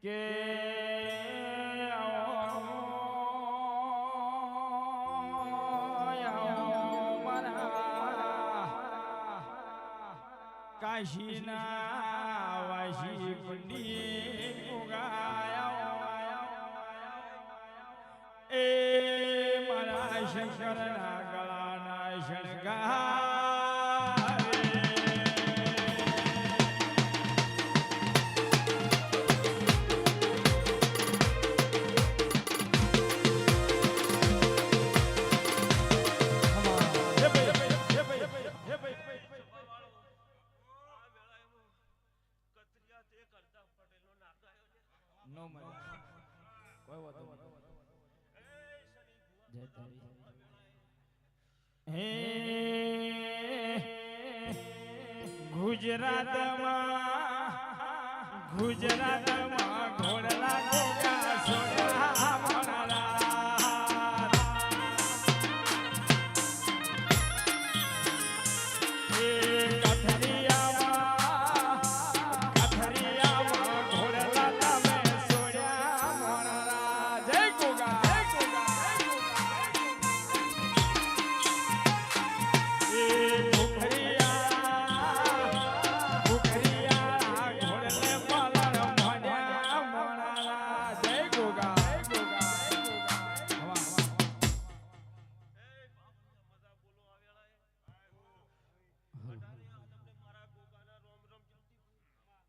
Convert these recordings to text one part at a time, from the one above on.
કે કાશીના વાસી પંડિત એ મારા શંકરના ગળાના શણગાર નો મજા કોઈ વાતો હે ગુજરાતમાં ઘોડલા ગોગા સોડા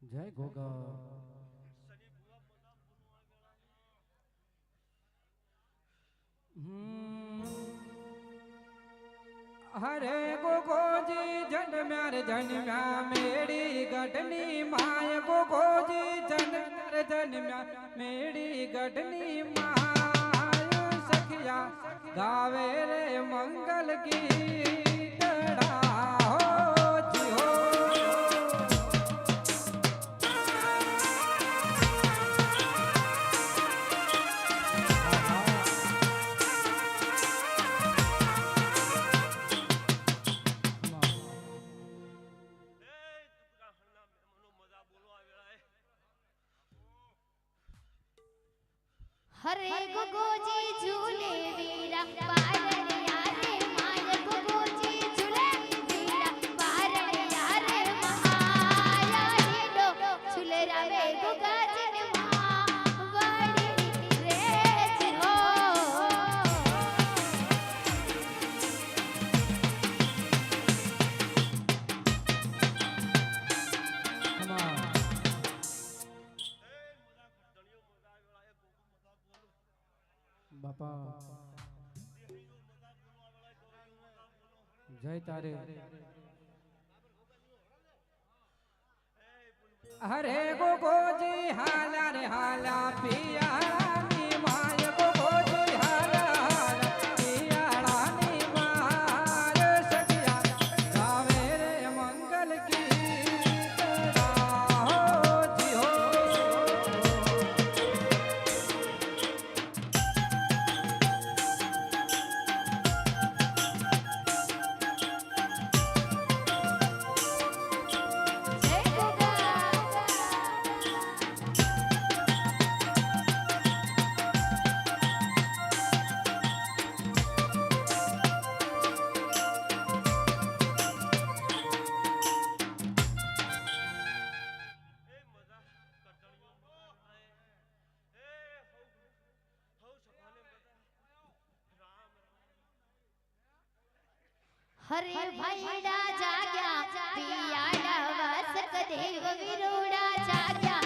જય ગોગા હરે ગોગોજી જન્મ્યા મેળી ગઢની માય ગોગોજી જન્મ્યા મેળી ગઢની માય સખિયા ગાવે રે મંગલ ગીતડા हरे गोगोजी झूले वीरा पारड़िया रे माय गोगोजी झूले वीरा पारड़िया रे महाया हीडो झूले रावे गोगाजी ने वाड़ी रे हो બાપા જય તારે હરે ગોગોજી હાલા રે હાલા પિયાની માય ગોગોજી હાલા હાલા પિયાળાની માર સખિયા ગાવે રે મંગલ ગીતડા હો જી હો हरे भाईडा जाग्या पियाडा वासक देव विरोडा जाग्या